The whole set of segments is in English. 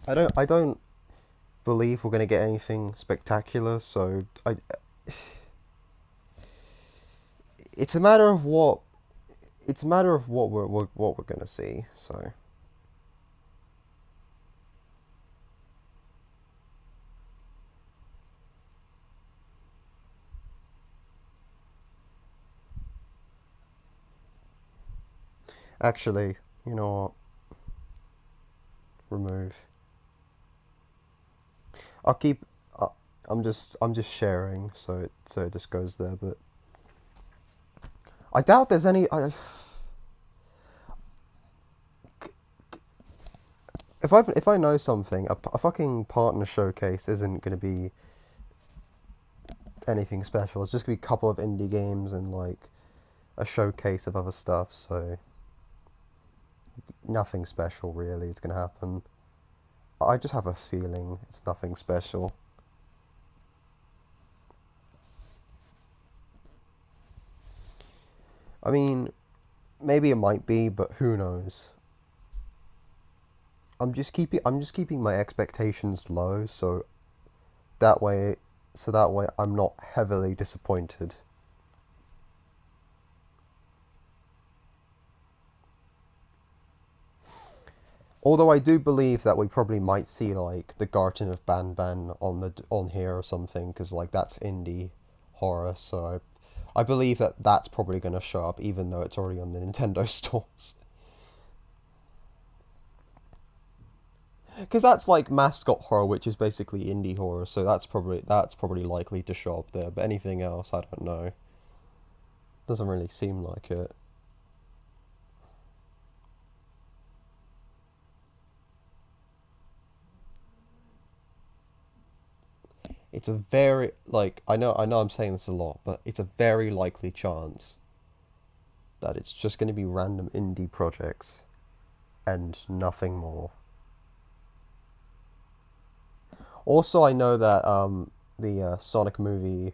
I don't believe we're gonna get anything spectacular. It's a matter of what it's a matter of what we're gonna see. So actually, you know what? Remove. I'll keep. Uh, I'm just sharing, so it just goes there. But I doubt there's any. If I know something, a fucking partner showcase isn't gonna be anything special. It's just gonna be a couple of indie games and like a showcase of other stuff. So nothing special really is gonna happen. I just have a feeling it's nothing special. I mean, maybe it might be, but who knows? I'm just keeping my expectations low, that way that way I'm not heavily disappointed. Although I do believe that we probably might see like the Garden of Banban on here or something, because like that's indie horror, so I believe that that's probably going to show up, even though it's already on the Nintendo stores. Because that's like mascot horror, which is basically indie horror, so that's probably likely to show up there. But anything else, I don't know. Doesn't really seem like it. It's a very like I know I'm saying this a lot, but it's a very likely chance that it's just going to be random indie projects and nothing more. Also, I know that the Sonic movie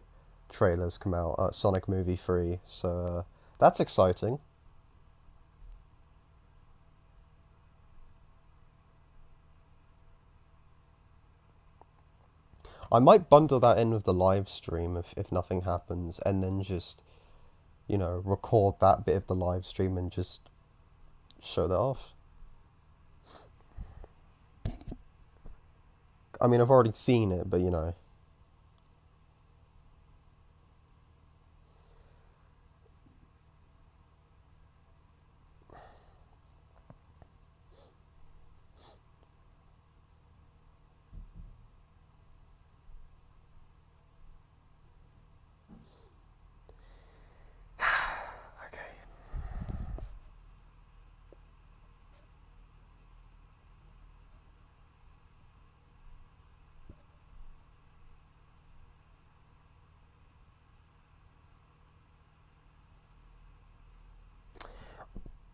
trailers come out, Sonic movie 3, so that's exciting. I might bundle that in with the live stream if nothing happens, and then just record that bit of the live stream and just show that off. I mean, I've already seen it, but Okay.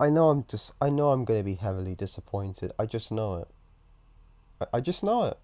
I know I'm gonna be heavily disappointed. I just know it. I just know it.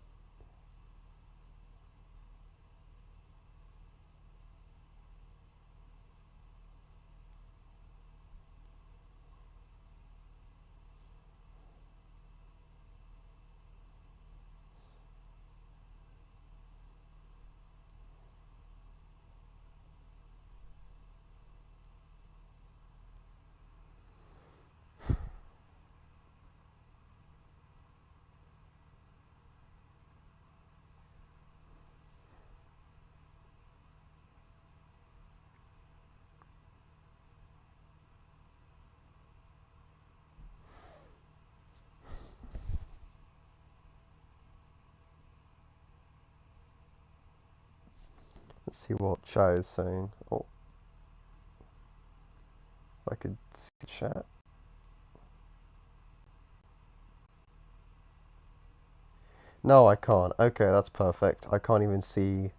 Let's see what chat is saying. Oh, if I could see chat. No, I can't. Okay, that's perfect. I can't even see.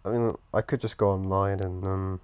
I mean, I could just go online and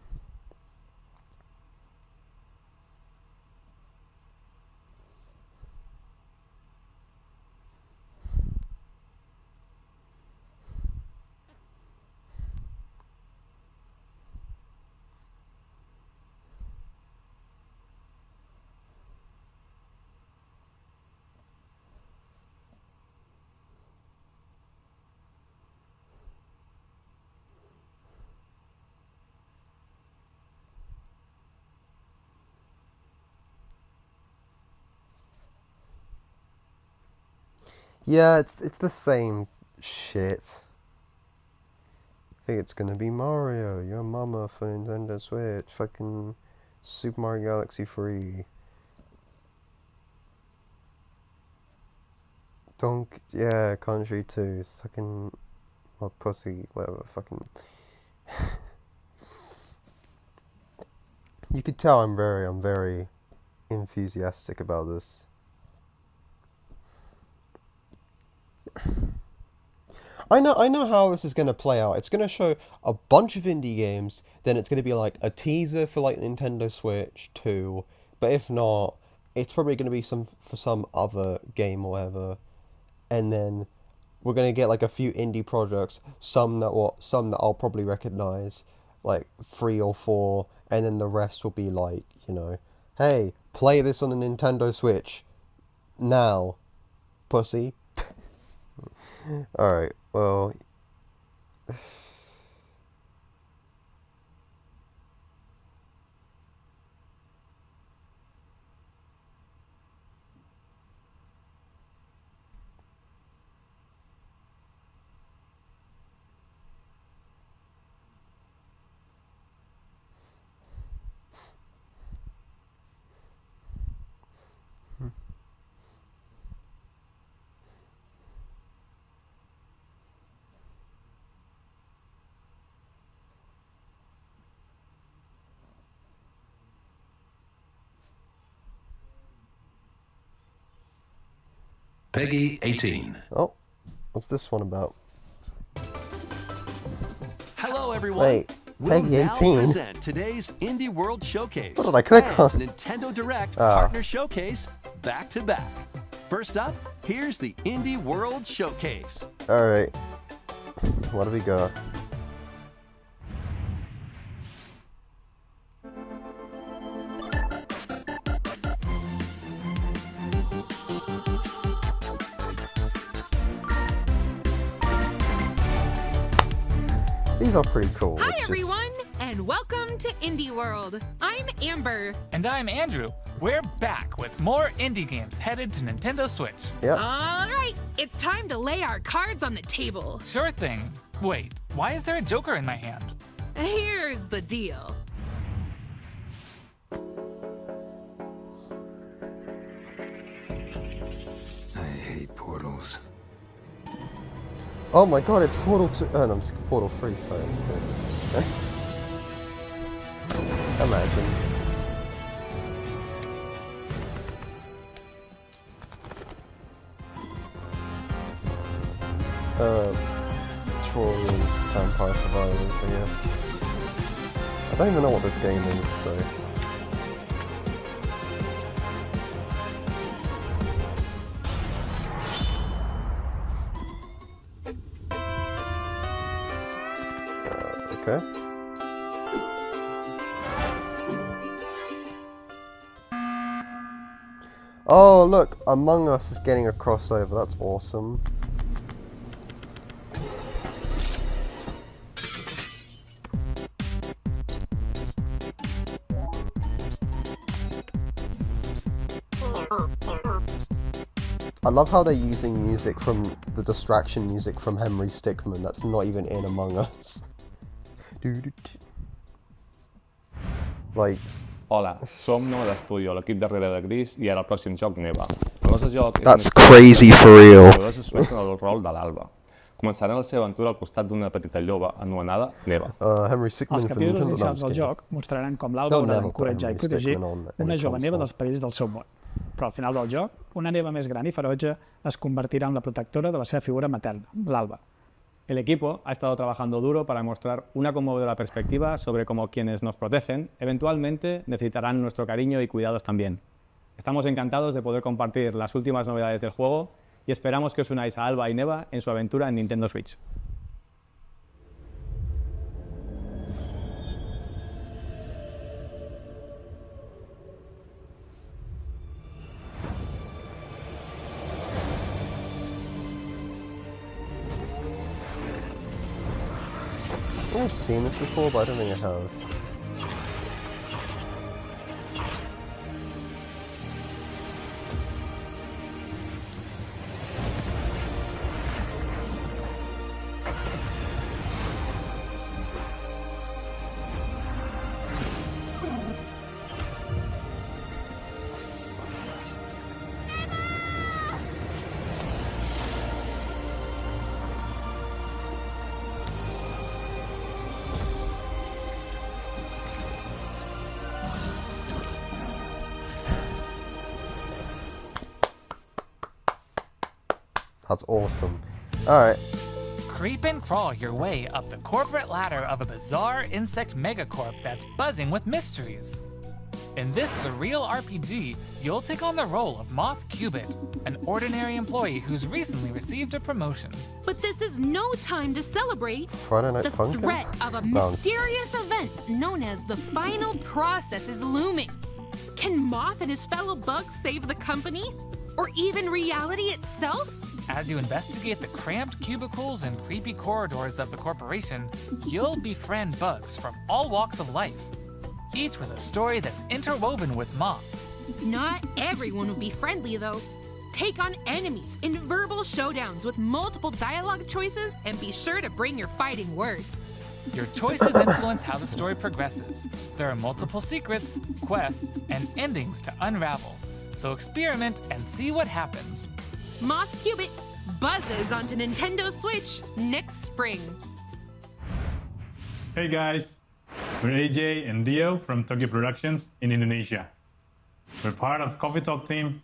Yeah, it's the same shit. I think it's gonna be Mario, Your Mama for Nintendo Switch, fucking Super Mario Galaxy 3. Yeah, Country 2, sucking my pussy, whatever, fucking. You could tell I'm very enthusiastic about this. I know how this is going to play out. It's going to show a bunch of indie games, then it's going to be like a teaser for like Nintendo Switch 2, but if not, it's probably going to be for some other game or whatever, and then we're going to get like a few indie projects, some that I'll probably recognize, like 3 or 4, and then the rest will be like, hey, play this on a Nintendo Switch now, pussy. Alright, well. Peggy 18. Oh, what's this one about? Hello, everyone. Wait, Peggy we'll 18? now present today's Indie World Showcase. What did I click on? And Nintendo Direct Partner Showcase back to back. First up, here's the Indie World Showcase. Alright. What do we got? These are pretty cool. Hi, everyone, and welcome to Indie World. I'm Amber. And I'm Andrew. We're back with more indie games headed to Nintendo Switch. Yep. All right, it's time to lay our cards on the table. Sure thing. Wait, why is there a Joker in my hand? Here's the deal. I hate portals. Oh my god, it's Portal 2. Oh, no, it's Portal 3, sorry. I'm just kidding. Imagine. Trolls, Vampire Survivors, I guess. I don't even know what this game is, so. Okay. Oh, look, Among Us is getting a crossover. That's awesome. I love how they're using music from the distraction music from Henry Stickmin. That's not even in Among Us. Like, Hola, som Nova d'Estudio, l'equip darrere de Gris, i ara el pròxim joc Neva. El nostre joc és that's crazy for real. Els jugadors assumeixen el rol de l'Alba. Començaran la seva aventura al costat d'una petita lloba anomenada Neva. Henry Stickmin Els for capítols Nintendo. inicials del joc mostraran com l'Alba They'll haurà never put d'encoratjar i Henry protegir Stickmin on una any jove neva console. dels perills del seu món. Però al final del joc, una neva més gran i ferotge es convertirà en la protectora de la seva figura materna, l'Alba. El equipo ha estado trabajando duro para mostrar una conmovedora perspectiva sobre cómo quienes nos protegen eventualmente necesitarán nuestro cariño y cuidados también. Estamos encantados de poder compartir las últimas novedades del juego y esperamos que os unáis a Alba y Neva en su aventura en Nintendo Switch. I've seen this before, but I don't think I have. That's awesome. Alright. Creep and crawl your way up the corporate ladder of a bizarre insect megacorp that's buzzing with mysteries. In this surreal RPG, you'll take on the role of Moth Cubit, an ordinary employee who's recently received a promotion. But this is no time to celebrate. Friday Night The Funkin'? threat of a No. mysterious event known as the final process is looming. Can Moth and his fellow bugs save the company? Or even reality itself? As you investigate the cramped cubicles and creepy corridors of the corporation, you'll befriend bugs from all walks of life, each with a story that's interwoven with moths. Not everyone will be friendly, though. Take on enemies in verbal showdowns with multiple dialogue choices, and be sure to bring your fighting words. Your choices influence how the story progresses. There are multiple secrets, quests, and endings to unravel. So experiment and see what happens. Moth Cubit buzzes onto Nintendo Switch next spring. Hey guys, we're AJ and Dio from Tokyo Productions in Indonesia. We're part of Coffee Talk team,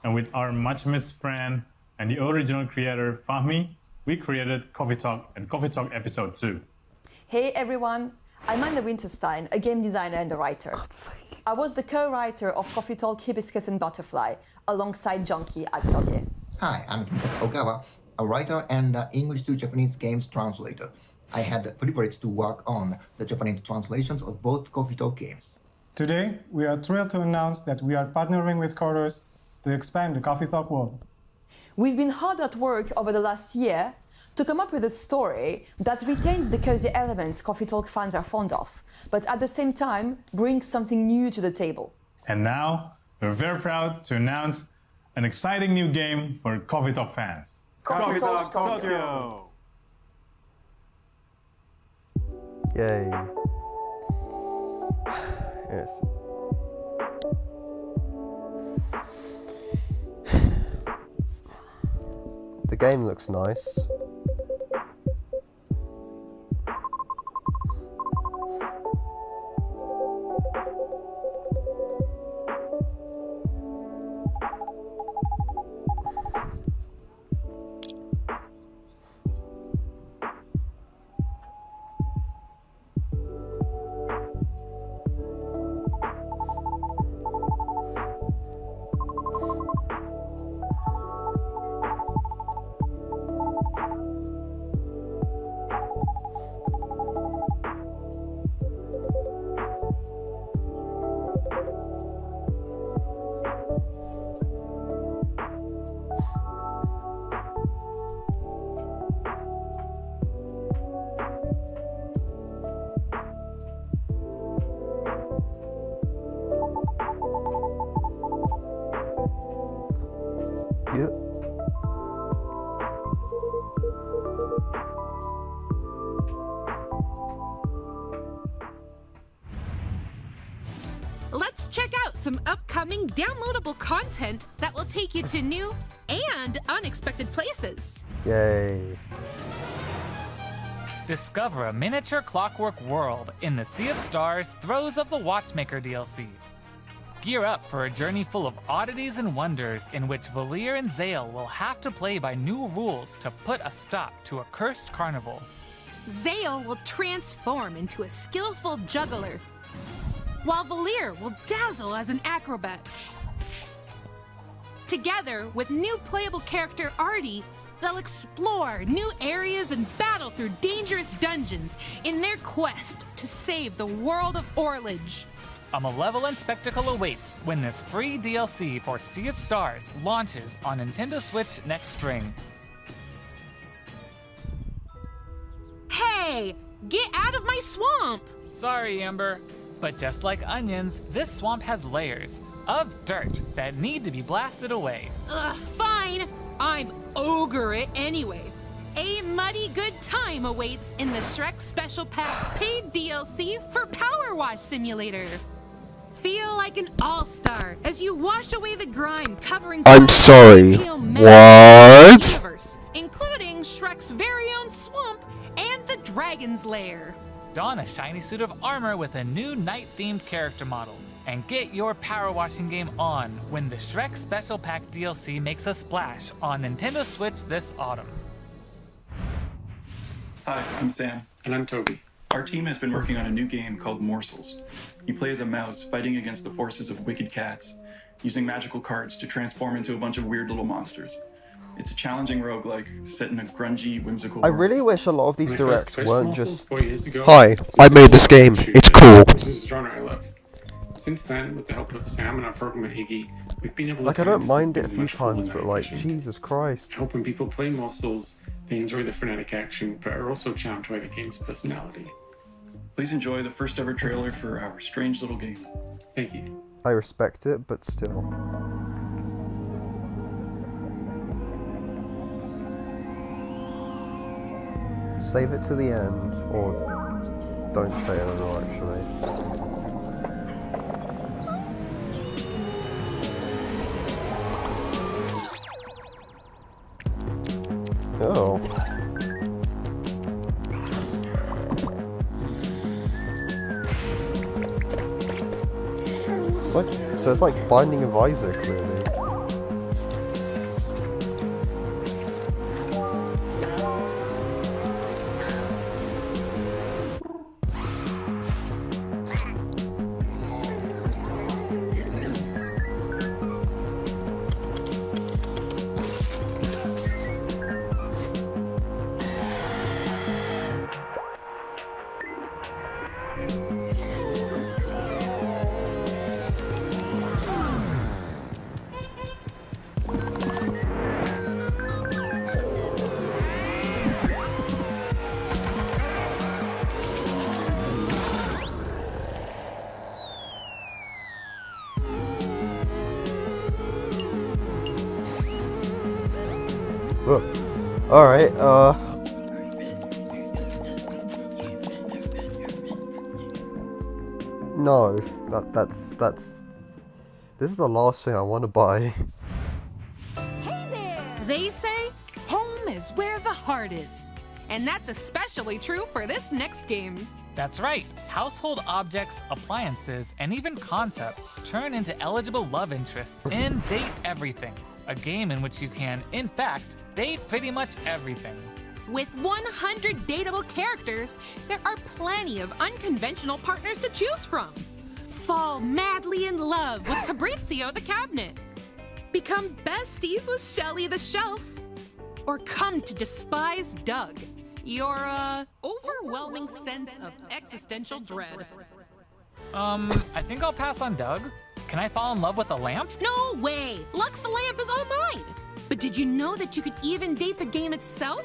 and with our much missed friend and the original creator Fahmi, we created Coffee Talk and Coffee Talk Episode 2. Hey everyone, I'm Anna Winterstein, a game designer and a writer. I was the co-writer of Coffee Talk Hibiscus and Butterfly, alongside Jonky at Toge. Hi, I'm Kimitaka Ogawa, a writer and English to Japanese games translator. I had the privilege to work on the Japanese translations of both Coffee Talk games. Today, we are thrilled to announce that we are partnering with Chorus to expand the Coffee Talk world. We've been hard at work over the last year to come up with a story that retains the cozy elements Coffee Talk fans are fond of, but at the same time brings something new to the table. And now, we're very proud to announce an exciting new game for Coffee Talk fans. Coffee Talk Tokyo! Yay. Yes. The game looks nice. Yep. Let's check out some upcoming downloadable content that will take you to new and unexpected places. Yay. Discover a miniature clockwork world in the Sea of Stars Throes of the Watchmaker DLC. Gear up for a journey full of oddities and wonders in which Valir and Zale will have to play by new rules to put a stop to a cursed carnival. Zale will transform into a skillful juggler, while Valir will dazzle as an acrobat. Together with new playable character Artie, they'll explore new areas and battle through dangerous dungeons in their quest to save the world of Orlage. A malevolent spectacle awaits when this free DLC for Sea of Stars launches on Nintendo Switch next spring. Hey, get out of my swamp! Sorry, Amber, but just like onions, this swamp has layers of dirt that need to be blasted away. Ugh, fine. I'm ogre it anyway. A muddy good time awaits in the Shrek Special Pack paid DLC for Power Wash Simulator. Feel like an all-star as you wash away the grime covering I'm sorry. What? Universe, including Shrek's very own swamp and the Dragon's Lair. Don a shiny suit of armor with a new night-themed character model and get your power washing game on when the Shrek Special Pack DLC makes a splash on Nintendo Switch this autumn. Hi, I'm Sam. And I'm Toby. Our team has been working on a new game called Morsels. You play as a mouse fighting against the forces of wicked cats, using magical cards to transform into a bunch of weird little monsters. It's a challenging roguelike set in a grungy, whimsical I world. really wish a lot of these directs weren't just, Ago, "Hi, I made this game, it's cool." This is a genre I love. Since then, with the help of Sam and our program at Higgy, we've been able to Like, I turn don't into mind it a something few much cooler times, than but I like, envisioned. Jesus Christ. I hope when people play Morsels, they enjoy the frenetic action, but are also charmed by the game's personality. Please enjoy the first ever trailer for our strange little game. Thank you. I respect it, but still. Save it to the end, or don't say it at all, actually. Oh. So it's like Binding of Isaac, really. Alright, no, that's this is the last thing I want to buy. Hey there! They say home is where the heart is. And that's especially true for this next game. That's right. Household objects, appliances, and even concepts turn into eligible love interests in Date Everything, a game in which you can, in fact, date pretty much everything. With 100 dateable characters, there are plenty of unconventional partners to choose from. Fall madly in love with Fabrizio the cabinet. Become besties with Shelly the shelf. Or come to despise Doug, your overwhelming sense of existential dread. I think I'll pass on Doug. Can I fall in love with a lamp? No way! Lux the lamp is all mine! But did you know that you could even date the game itself?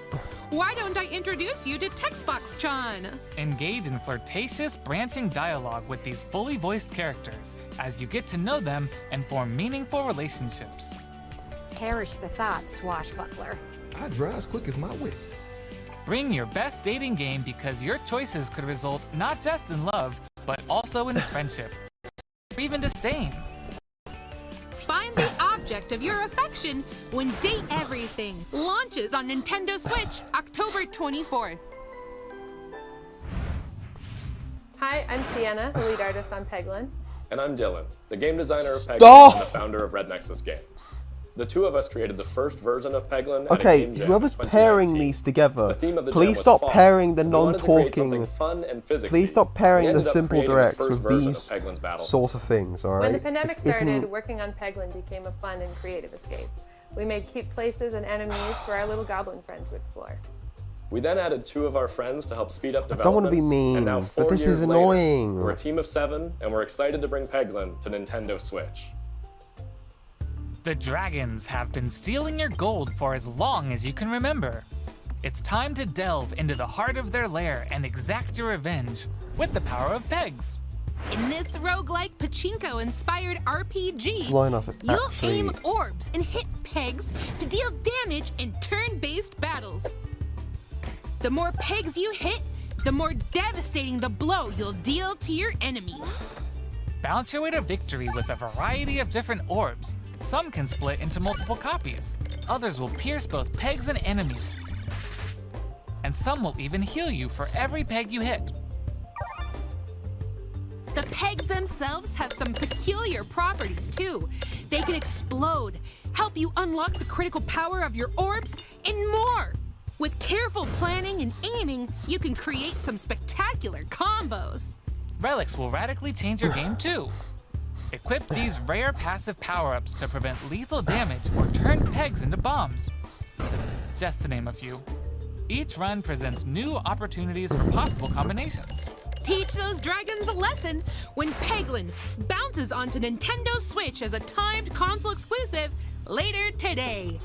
Why don't I introduce you to Textbox-chan? Engage in flirtatious, branching dialogue with these fully voiced characters as you get to know them and form meaningful relationships. Perish the thought, swashbuckler. I drive as quick as my whip. Bring your best dating game because your choices could result not just in love, but also in friendship, or even disdain. Find the object of your affection when Date Everything launches on Nintendo Switch October 24th. Hi, I'm Sienna, the lead artist on Peglin. And I'm Dylan, the game designer of Stop! Peglin and the founder of Red Nexus Games. The two of us created the first version of Peglin at a Okay, game jam whoever's in 2019. pairing these together, The theme of the jam please was stop fun. pairing the We wanted to create something non-talking. fun and physicsy. Please stop pairing We the ended up simple creating the directs first with version these of Peglin's Battle sort of things, alright? When the pandemic This started, isn't- working on Peglin became a fun and creative escape. We made cute places and enemies for our little goblin friend to explore. We then added two of our friends to help speed up I don't want development. to be mean, and now but 4 this years is later, annoying. we're a team of 7, and we're excited to bring Peglin to Nintendo Switch. The dragons have been stealing your gold for as long as you can remember. It's time to delve into the heart of their lair and exact your revenge with the power of pegs. In this roguelike pachinko-inspired RPG, Flying off it, you'll actually- aim orbs and hit pegs to deal damage in turn-based battles. The more pegs you hit, the more devastating the blow you'll deal to your enemies. Bounce your way to victory with a variety of different orbs. Some can split into multiple copies. Others will pierce both pegs and enemies. And some will even heal you for every peg you hit. The pegs themselves have some peculiar properties too. They can explode, help you unlock the critical power of your orbs, and more. With careful planning and aiming, you can create some spectacular combos. Relics will radically change your game too. Equip these rare passive power-ups to prevent lethal damage or turn pegs into bombs. Just to name a few. Each run presents new opportunities for possible combinations. Teach those dragons a lesson when Peglin bounces onto Nintendo Switch as a timed console exclusive later today.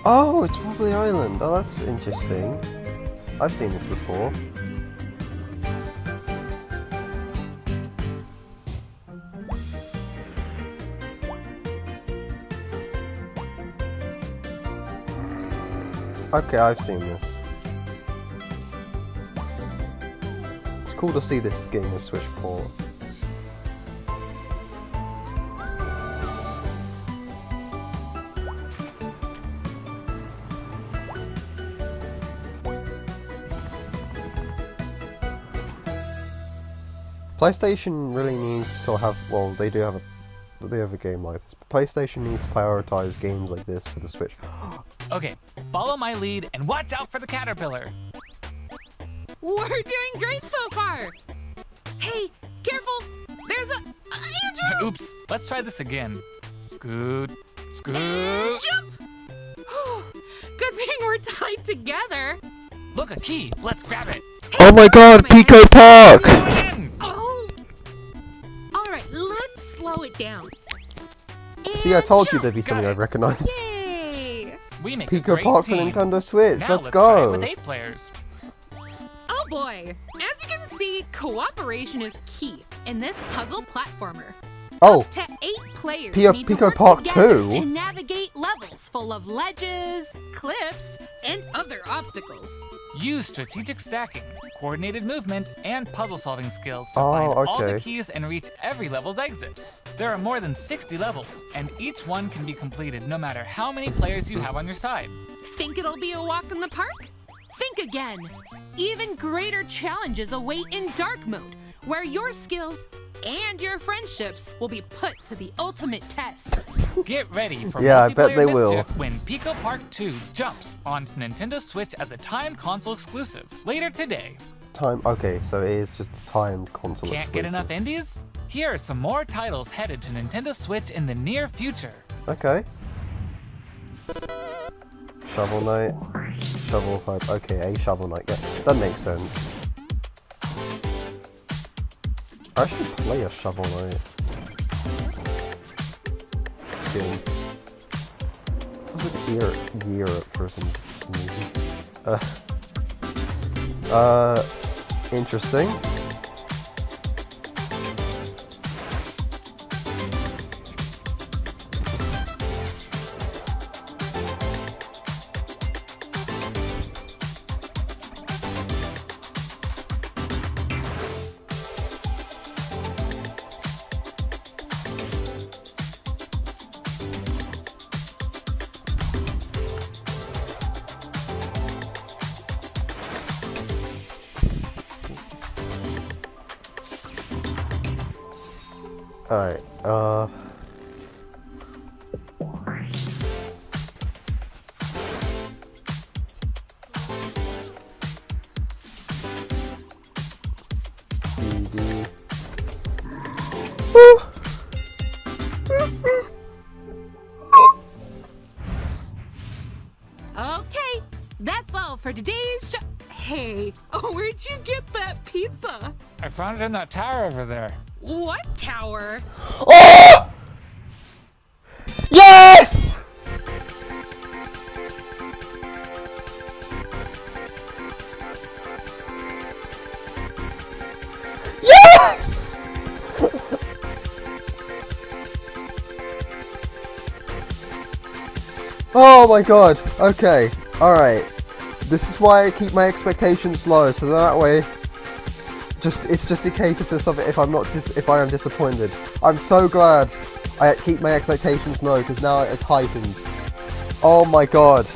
Oh, it's Wobbly Island. Oh, that's interesting. I've seen this before. Okay, I've seen this. It's cool to see this getting a Switch port. PlayStation really needs to have, well, they have a game like this. But PlayStation needs to prioritize games like this for the Switch. Okay, follow my lead and watch out for the caterpillar. We're doing great so far. Hey, careful! There's a Andrew! Oops, let's try this again. Scoot, scoot. And jump! Good thing we're tied together. Look, a key. Let's grab it. Oh my god, Pico Park! Oh! Alright, let's slow it down. See, I told you there'd be something I'd recognize. Yay! We make Pico a great Park for team. Nintendo Switch, Now let's try it go! with 8 players. Oh boy! As you can see, cooperation is key in this puzzle platformer. Oh! Up to 8 players Pico need to work Park together 2? to navigate levels full of ledges, cliffs, and other obstacles. Use strategic stacking, coordinated movement, and puzzle-solving skills to Oh, find all the okay. keys and reach every level's exit. There are more than 60 levels, and each one can be completed no matter how many players you have on your side. Think it'll be a walk in the park? Think again. Even greater challenges await in dark mode, where your skills and your friendships will be put to the ultimate test. Get ready for Yeah, I multiplayer bet they will. mischief when Pico Park 2 jumps onto Nintendo Switch as a timed console exclusive later today. Okay, so it is just a timed console Can't get exclusive. enough indies? Here are some more titles headed to Nintendo Switch in the near future. Okay. Shovel Knight. Shovel Knight. Okay, a Shovel Knight. Yeah, that makes sense. I should play a Shovel Knight game. I was like Europe for some reason. Interesting. Alright, Okay, that's all for today's show. Hey, where'd you get that pizza? I found it in that tower over there. What tower? Oh! Yes! Yes! Oh my god. Okay. Alright. This is why I keep my expectations low, so that way it's just in case if I am disappointed. I'm so glad I keep my expectations low because now it's heightened. Oh my god.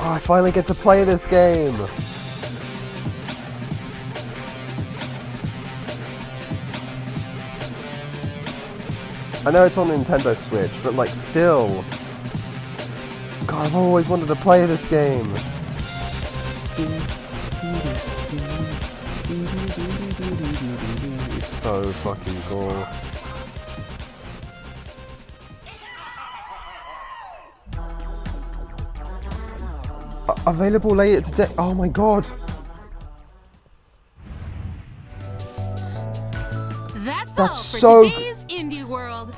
Oh, I finally get to play this game! I know it's on Nintendo Switch, but like still. God, I've always wanted to play this game. It's so fucking cool. Available later today. Oh my god. That's That's all for so today's Indie World.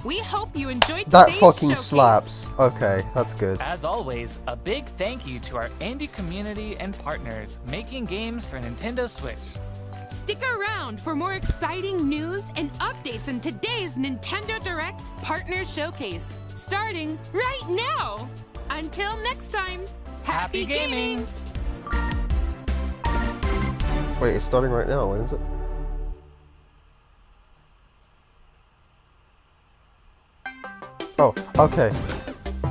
We hope you enjoyed That today's fucking showcase. slaps. Okay, that's good. As always, a big thank you to our indie community and partners making games for Nintendo Switch. Stick around for more exciting news and updates in today's Nintendo Direct Partner Showcase, starting right now. Until next time, happy gaming! Wait, it's starting right now. When is it? Oh, okay.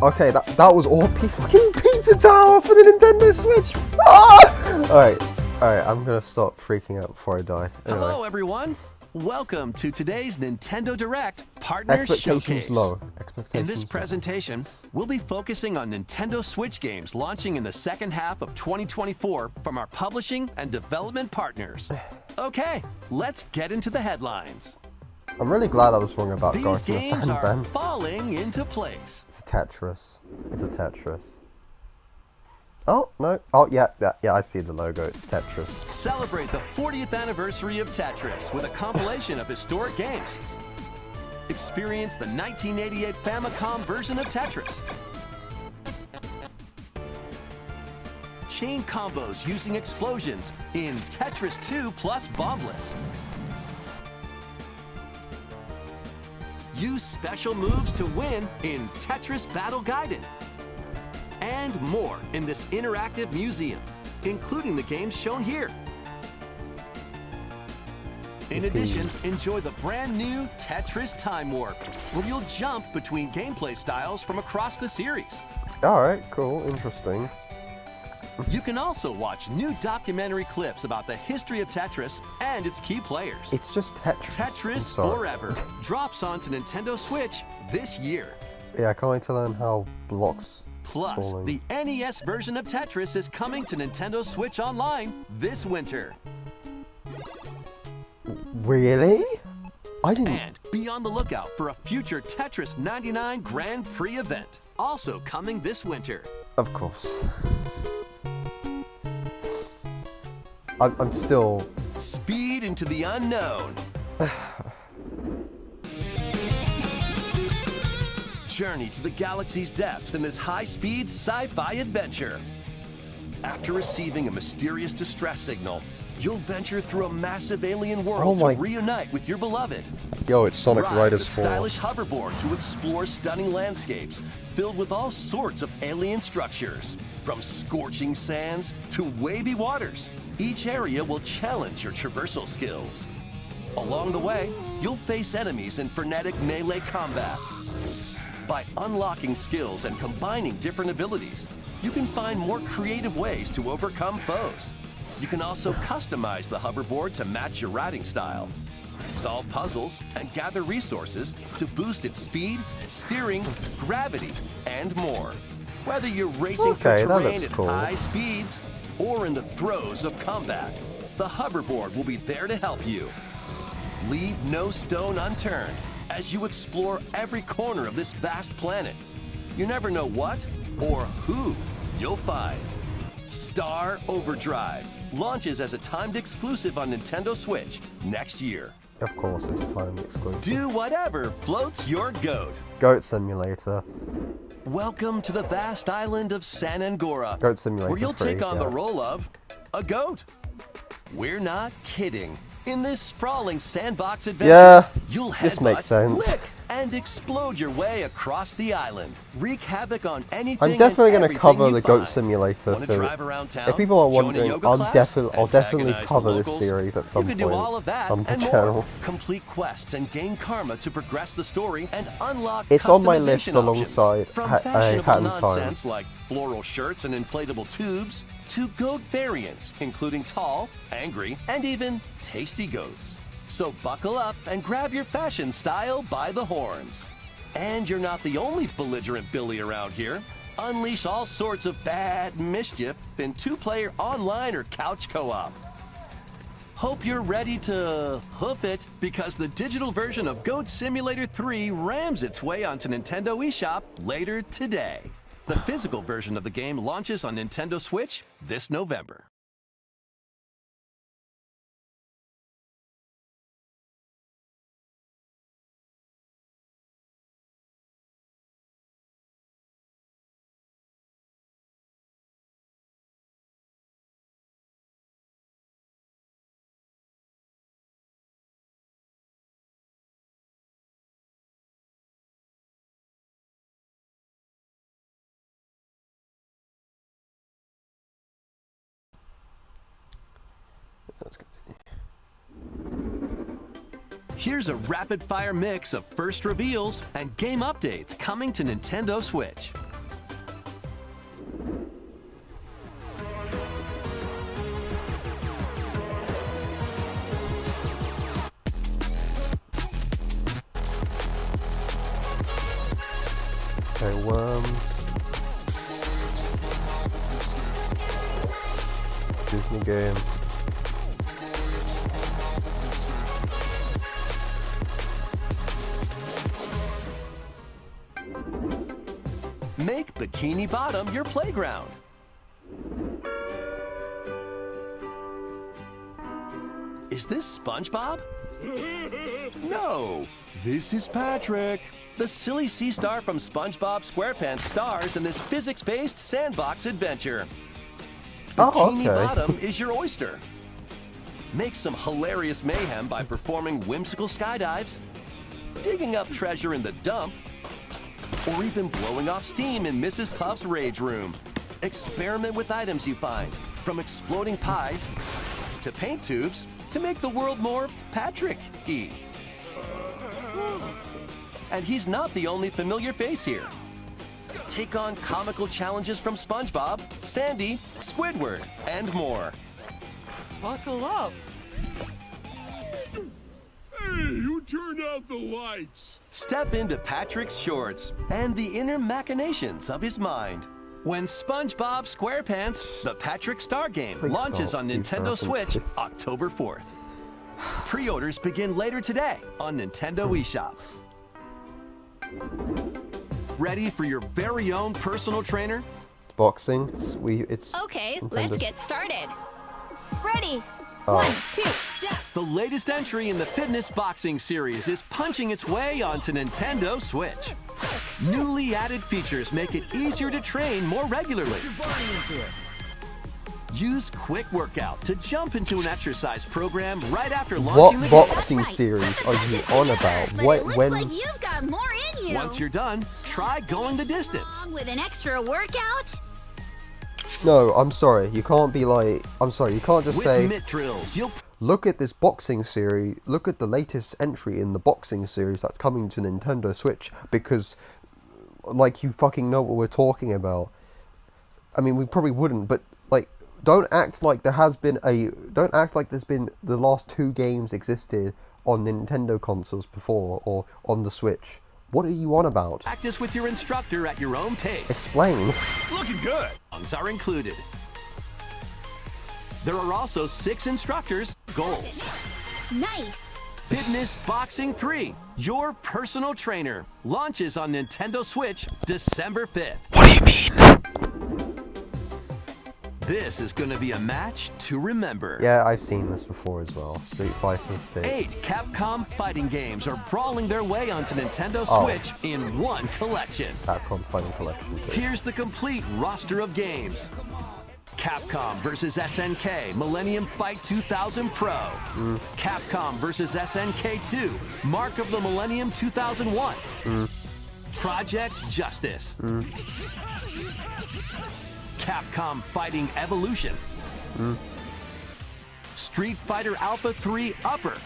Okay, that was all fucking Pizza Tower for the Nintendo Switch! Ah! Alright, I'm gonna stop freaking out before I die. Anyway. Hello, everyone. Welcome to today's Nintendo Direct Partner Expectations Showcase. low. In this presentation, we'll be focusing on Nintendo Switch games launching in the second half of 2024 from our publishing and development partners. Okay, let's get into the headlines. I'm really glad I was wrong about These Garten of games are Banban. falling into place. It's a Tetris. It's a Tetris. Oh, no. Oh, yeah, I see the logo. It's Tetris. Celebrate the 40th anniversary of Tetris with a compilation of historic games. Experience the 1988 Famicom version of Tetris. Chain combos using explosions in Tetris 2 plus Bombless. Use special moves to win in Tetris Battle Gaiden. And more in this interactive museum, including the games shown here. In addition, enjoy the brand new Tetris Time Warp, where you'll jump between gameplay styles from across the series. Alright, cool, interesting. You can also watch new documentary clips about the history of Tetris and its key players. It's just Tetris. Tetris Forever drops onto Nintendo Switch this year. Yeah, I can't wait to learn how blocks Plus, falling. the NES version of Tetris is coming to Nintendo Switch Online this winter. Really? I didn't. And be on the lookout for a future Tetris 99 Grand Prix event, also coming this winter. Of course. I'm still... Speed into the unknown. Journey to the galaxy's depths in this high-speed sci-fi adventure. After receiving a mysterious distress signal, you'll venture through a massive alien world to reunite with your beloved. Yo, it's Sonic Ride Riders the 4. stylish hoverboard to explore stunning landscapes filled with all sorts of alien structures, from scorching sands to wavy waters. Each area will challenge your traversal skills. Along the way, you'll face enemies in frenetic melee combat. By unlocking skills and combining different abilities, you can find more creative ways to overcome foes. You can also customize the hoverboard to match your riding style, solve puzzles, and gather resources to boost its speed, steering, gravity, and more. Whether you're racing Okay, through that terrain looks at cool. high speeds or in the throes of combat, the hoverboard will be there to help you. Leave no stone unturned as you explore every corner of this vast planet. You never know what or who you'll find. Star Overdrive launches as a timed exclusive on Nintendo Switch next year. Of course, it's a time exclusive. Do whatever floats your goat. Goat Simulator. Welcome to the vast island of San Angora, Goat Simulator where you'll 3, take on yeah. the role of a goat. We're not kidding. In this sprawling sandbox adventure, Yeah, you'll this makes headbutt, sense. lick, and explode your way across the island. Wreak havoc on anything. I'm definitely going to cover the Goat Simulator, Wanna so drive around town, if people are join a wondering, yoga I'll class, definitely antagonize cover the this locals. series at some You point can do all of that on the and channel. more. Complete quests and gain karma to progress the story and unlock It's on my list customization options. alongside From Hat fashionable in Time. nonsense like floral shirts and inflatable tubes to goat variants, including tall, angry, and even tasty goats. So buckle up and grab your fashion style by the horns. And you're not the only belligerent Billy around here. Unleash all sorts of bad mischief in 2-player online or couch co-op. Hope you're ready to hoof it, because the digital version of Goat Simulator 3 rams its way onto Nintendo eShop later today. The physical version of the game launches on Nintendo Switch this November. Let's continue. Here's a rapid-fire mix of first reveals and game updates coming to Nintendo Switch. Okay, Worms. Disney game. Make Bikini Bottom your playground. Is this SpongeBob? No, this is Patrick. The silly sea star from SpongeBob SquarePants stars in this physics-based sandbox adventure. Bikini Bottom is your oyster. Make some hilarious mayhem by performing whimsical skydives, digging up treasure in the dump, or even blowing off steam in Mrs. Puff's rage room. Experiment with items you find, from exploding pies to paint tubes, to make the world more Patrick-y. And he's not the only familiar face here. Take on comical challenges from SpongeBob, Sandy, Squidward, and more. Buckle up. Hey, who turned out the lights? Step into Patrick's shorts and the inner machinations of his mind. When SpongeBob SquarePants, the Patrick Star Game, launches on Nintendo Switch October 4th. Pre-orders begin later today on Nintendo eShop. Ready for your very own personal trainer? Boxing. It's okay, Nintendo's. let's get started. Ready. Oh. 1, 2, jump. The latest entry in the fitness boxing series is punching its way onto Nintendo Switch. Newly added features make it easier to train more regularly. Use Quick Workout to jump into an exercise program right after launching the What game. boxing series are you on about? When? Like you've got more in you. Once you're done, try going the distance. With an extra workout. No, I'm sorry. You can't be like. I'm sorry. You can't just With say. mitt drills, you'll Look at this boxing series. Look at the latest entry in the boxing series that's coming to Nintendo Switch, because, like, you fucking know what we're talking about. I mean, we probably wouldn't, but like, don't act like there has been a. Don't act like there's been the last 2 games existed on Nintendo consoles before or on the Switch. What are you on about? practice with your instructor at your own pace. Explain. Looking good. Songs are included. There are also 6 instructors' goals. Nice. Fitness Boxing 3, your personal trainer, launches on Nintendo Switch December 5th. What do you mean? This is going to be a match to remember. Yeah, I've seen this before as well. Street Fighter 6. 8 Capcom fighting games are brawling their way onto Nintendo Oh. Switch in one collection. Capcom Fighting Collection. Here's the complete roster of games. Capcom versus SNK Millennium Fight 2000 Pro. Capcom versus SNK 2 Mark of the Millennium 2001. Project Justice. Capcom Fighting Evolution. Street Fighter Alpha 3 Upper.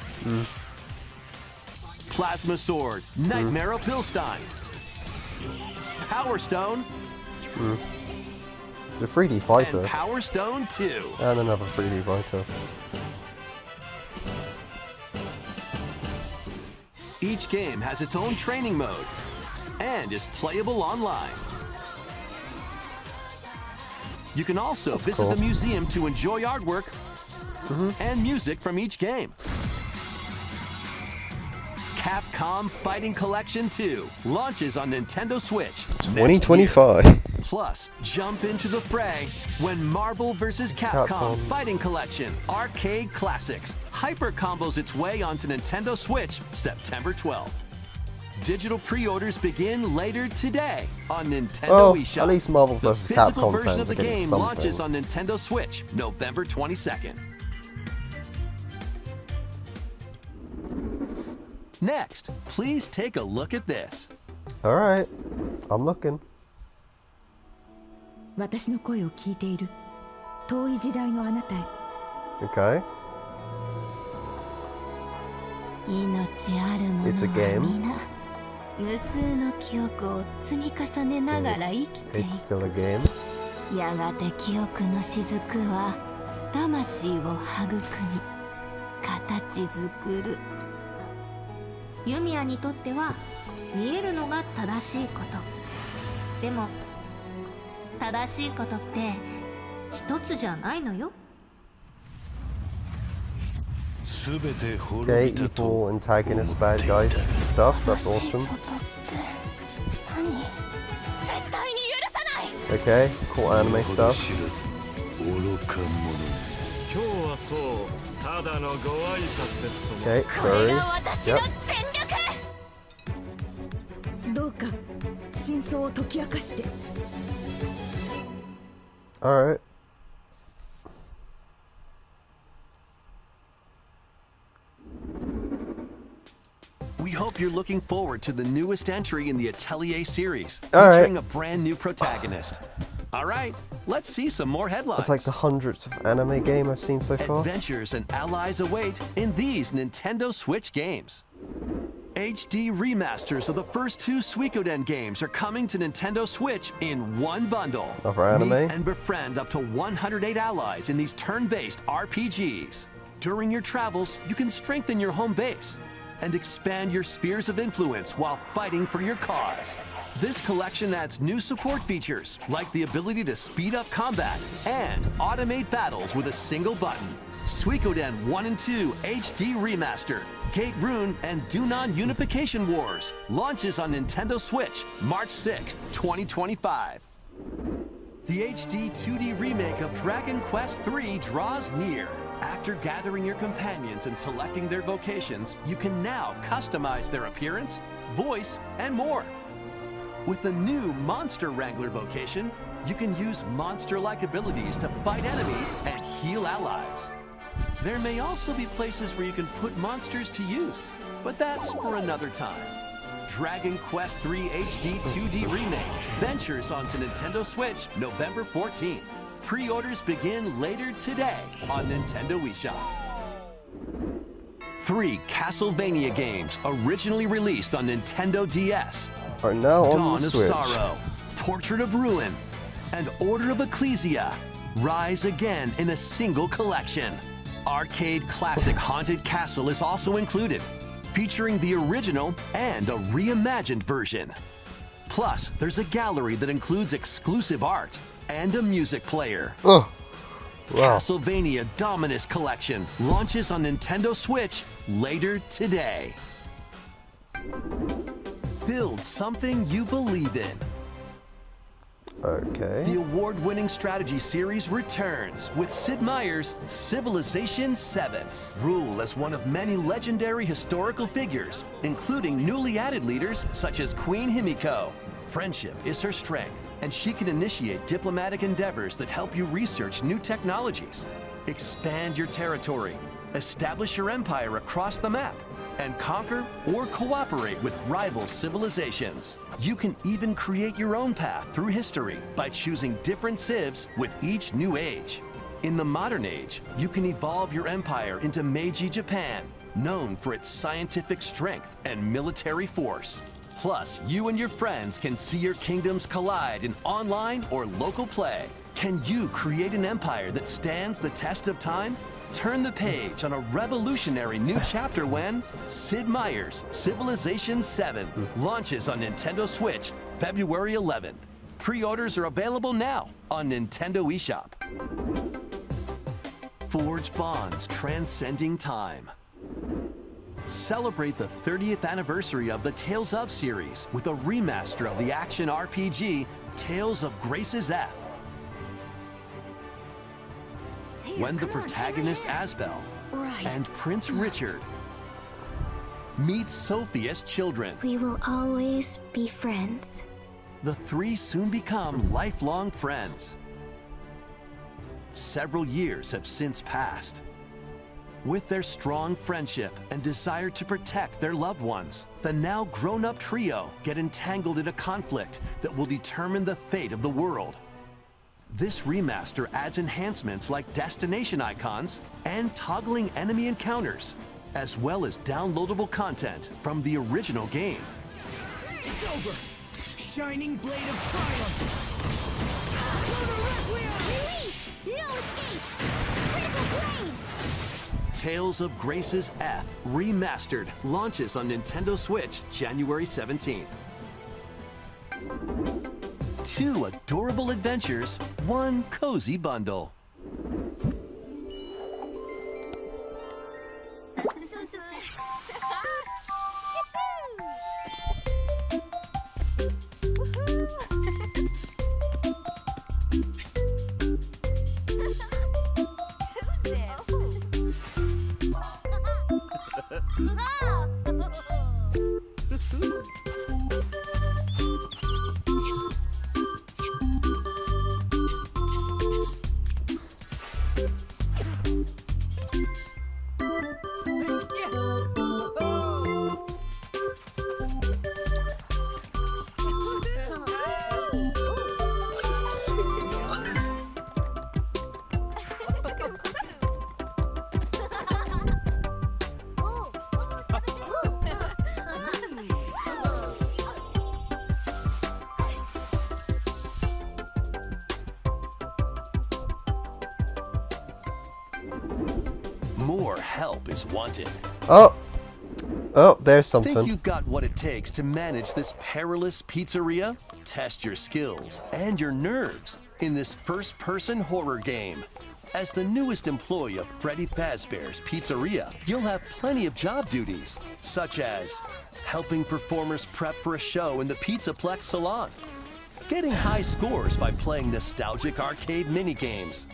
Plasma Sword Nightmare of Pilstein. Power Stone. The 3D fighter. And Power Stone 2. And another 3D fighter. Each game has its own training mode and is playable online. You can also visit cool. the museum to enjoy artwork and music from each game. Capcom Fighting Collection 2 launches on Nintendo Switch 2025. Plus, jump into the fray when Marvel vs. Capcom Fighting Collection Arcade Classics hyper combos its way onto Nintendo Switch September 12th. Digital pre-orders begin later today on Nintendo eShop. At least Marvel The vs. physical Capcom version fans of the are getting game something. launches on Nintendo Switch November 22nd. Next, please take a look at this. Alright, I'm looking. 私の声を聞いている遠い時代のあなたへ Okay. 命あるもの It's a は game. 皆無数の記憶を積み重ねながら生きてい It's still a game. くやがて記憶の雫は魂を育み形作るユミヤにとっては見えるのが正しいことでも正しいことって一つじゃないのよ Okay, evil antagonist, bad guy stuff. That's awesome. Okay, cool anime stuff. Okay, furry. Yep. どうか真相を解き明かして Alright. We hope you're looking forward to the newest entry in the Atelier series, All right. featuring a brand new protagonist. All right, let's see some more headlines. It's like the 100th anime game I've seen so far. Adventures and allies await in these Nintendo Switch games. HD remasters of the first two Suikoden games are coming to Nintendo Switch in one bundle. Another anime? Meet and befriend up to 108 allies in these turn-based RPGs. During your travels, you can strengthen your home base and expand your spheres of influence while fighting for your cause. This collection adds new support features, like the ability to speed up combat and automate battles with a single button. Suikoden 1 and 2 HD Remaster, Gate Rune, and Dunan Unification Wars launches on Nintendo Switch March 6th, 2025. The HD 2D remake of Dragon Quest III draws near. After gathering your companions and selecting their vocations, you can now customize their appearance, voice, and more. With the new Monster Wrangler vocation, you can use monster-like abilities to fight enemies and heal allies. There may also be places where you can put monsters to use, but that's for another time. Dragon Quest III HD 2D Remake ventures onto Nintendo Switch November 14th. Pre-orders begin later today on Nintendo eShop. 3 Castlevania games originally released on Nintendo DS are now on Dawn the of Switch. Sorrow, Portrait of Ruin, and Order of Ecclesia rise again in a single collection. Arcade classic Haunted Castle is also included, featuring the original and a reimagined version. Plus, there's a gallery that includes exclusive art and a music player. Oh, wow. Castlevania Dominus Collection launches on Nintendo Switch later today. Build something you believe in. Okay. The award-winning strategy series returns with Sid Meier's Civilization VII. Rule as one of many legendary historical figures, including newly added leaders such as Queen Himiko. Friendship is her strength, and she can initiate diplomatic endeavors that help you research new technologies, expand your territory, establish your empire across the map, and conquer or cooperate with rival civilizations. You can even create your own path through history by choosing different civs with each new age. In the modern age, you can evolve your empire into Meiji Japan, known for its scientific strength and military force. Plus, you and your friends can see your kingdoms collide in online or local play. Can you create an empire that stands the test of time? Turn the page on a revolutionary new chapter when Sid Meier's Civilization VII launches on Nintendo Switch February 11th. Pre-orders are available now on Nintendo eShop. Forge bonds transcending time. Celebrate the 30th anniversary of the Tales of series with a remaster of the action RPG Tales of Grace's F. When the protagonist Asbel and Prince Richard meet Sophia's children, We will always be friends. the three soon become lifelong friends. Several years have since passed. With their strong friendship and desire to protect their loved ones, the now grown-up trio get entangled in a conflict that will determine the fate of the world. This remaster adds enhancements like destination icons and toggling enemy encounters, as well as downloadable content from the original game. It's over! Shining blade of triumph! Release! No escape! Critical blade! Tales of Grace's F Remastered launches on Nintendo Switch January 17th. 2 adorable adventures, 1 cozy bundle. More help is wanted. Oh, there's something. Think you've got what it takes to manage this perilous pizzeria? Test your skills and your nerves in this first-person horror game. As the newest employee of Freddy Fazbear's Pizzeria, you'll have plenty of job duties, such as helping performers prep for a show in the Pizzaplex salon, getting high scores by playing nostalgic arcade minigames,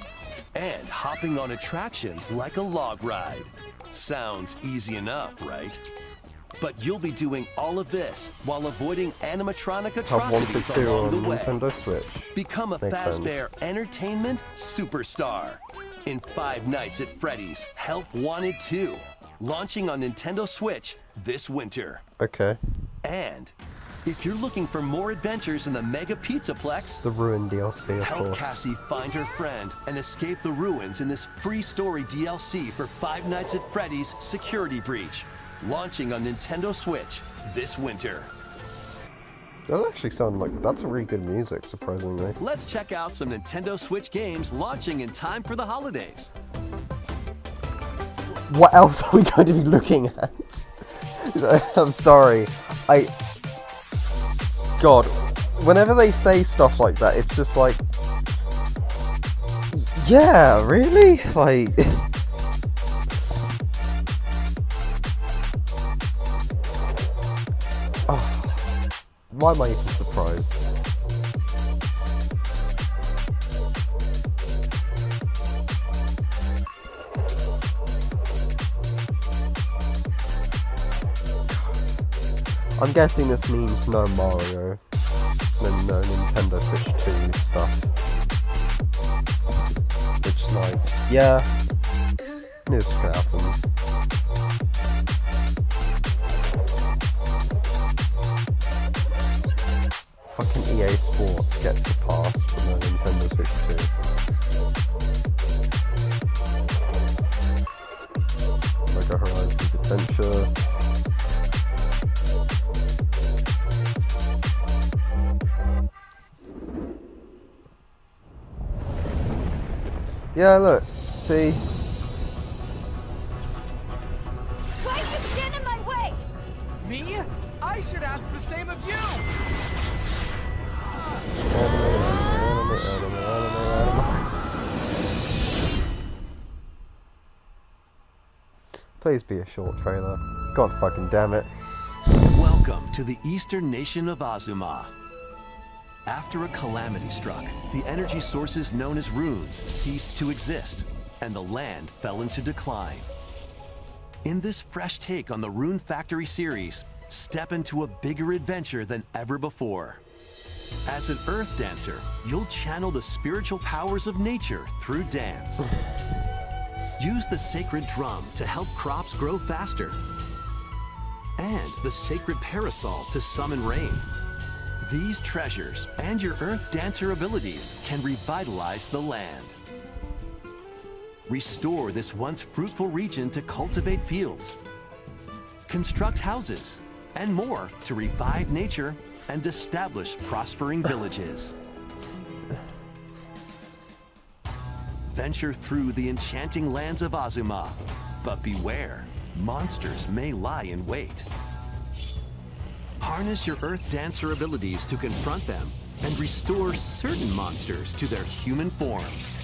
and hopping on attractions like a log ride. Sounds easy enough, right? But you'll be doing all of this while avoiding animatronic atrocities along the way. Nintendo Switch. Become a Makes Fazbear Entertainment superstar in Five Nights at Freddy's Help Wanted 2, launching on Nintendo Switch this winter. Okay. And if you're looking for more adventures in the Mega Pizzaplex, The Ruin DLC, of help course. Cassie find her friend and escape the ruins in this free story DLC for Five Nights at Freddy's Security Breach, launching on Nintendo Switch this winter. That actually sounds like that's really good music, surprisingly. Let's check out some Nintendo Switch games launching in time for the holidays. What else are we going to be looking at? I'm sorry. God, whenever they say stuff like that, it's just like, yeah, really? Like, oh, why am I even surprised? I'm guessing this means no Mario. No no Nintendo Switch 2 stuff. Which, like, yeah, knew this was gonna happen. Fucking EA Sports gets a pass from the Nintendo Switch 2. Mega Horizons Adventure. Yeah, look, see? Why are you stand in my way? Me? I should ask the same of you! Please be a short trailer. God fucking damn it. Welcome to the eastern nation of Azuma. After a calamity struck, the energy sources known as runes ceased to exist, and the land fell into decline. In this fresh take on the Rune Factory series, step into a bigger adventure than ever before. As an earth dancer, you'll channel the spiritual powers of nature through dance. Use the sacred drum to help crops grow faster, and the sacred parasol to summon rain. These treasures and your earth dancer abilities can revitalize the land. Restore this once fruitful region to cultivate fields, construct houses, and more to revive nature and establish prospering villages. Venture through the enchanting lands of Azuma, but beware, monsters may lie in wait. Harness your Earth Dancer abilities to confront them and restore certain monsters to their human forms.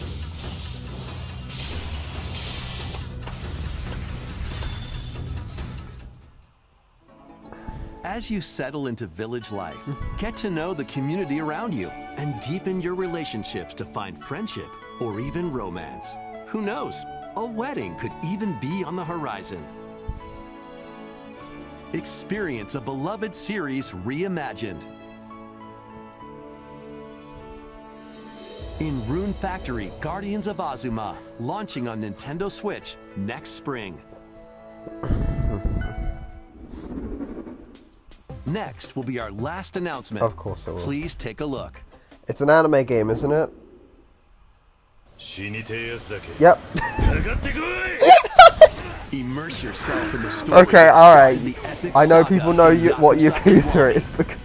As you settle into village life, get to know the community around you and deepen your relationships to find friendship or even romance. Who knows? A wedding could even be on the horizon. Experience a beloved series reimagined. In Rune Factory Guardians of Azuma, launching on Nintendo Switch next spring. Next will be our last announcement. Of course it will. Please take a look. It's an anime game, isn't it? Yep. Immerse yourself in the story. Okay, alright. I know saga people know of what Yakuza Yakuza is because...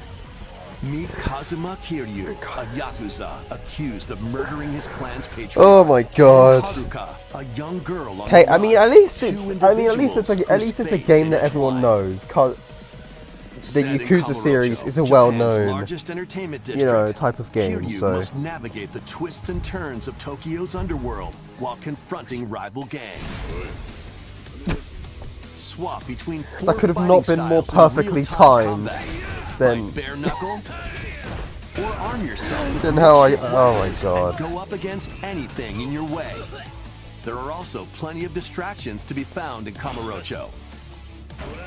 Meet Kazuma Kiryu, a Yakuza accused of murdering his clan's patriarch. Oh my god. And Haruka, a young girl on Hey, the I mean, run. at least Two it's individuals a game that everyone knows. The Set in Yakuza series Kamurocho, is a Japan's well-known, largest entertainment you know, district. type of game. Kiryu So must navigate the twists and turns of Tokyo's underworld while confronting rival gangs. Swap between that could have not been more perfectly timed than bare knuckle, or arm yourself with than how I. makeshift Oh my weapons god. and go up against anything in your way. There are also plenty of distractions to be found in Kamurocho.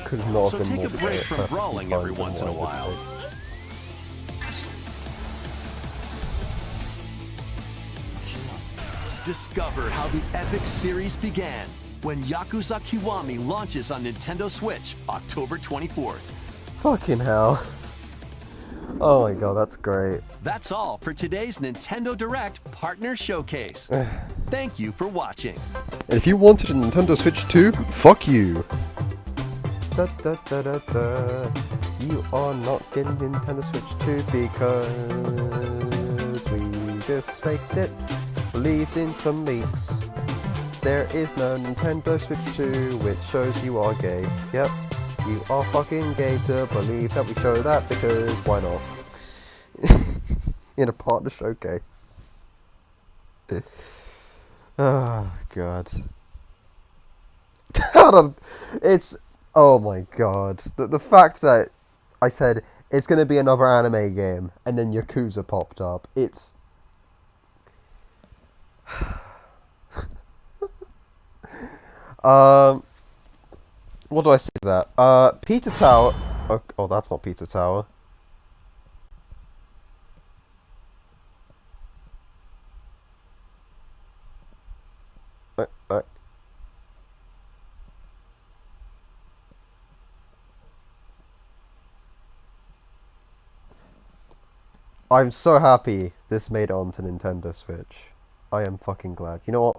Could have not So been take more a break from perfectly brawling timed every than once in a what I while. would say. Discover how the epic series began when Yakuza Kiwami launches on Nintendo Switch October 24th. Fucking hell. Oh my god, that's great. That's all for today's Nintendo Direct Partner Showcase. Thank you for watching. And if you wanted a Nintendo Switch 2, fuck you. Da, da, da, da, da. You are not getting Nintendo Switch 2 because we just faked it. Believed in some leaks. There is no Nintendo Switch 2, which shows you are gay. Yep, you are fucking gay to believe that we show that because why not? In a partner showcase. Oh god. It's oh my god. The fact that I said it's gonna be another anime game and then Yakuza popped up. It's what do I say to that? Peter Tower. Oh, that's not Peter Tower. I'm so happy this made it onto Nintendo Switch. I am fucking glad. You know what?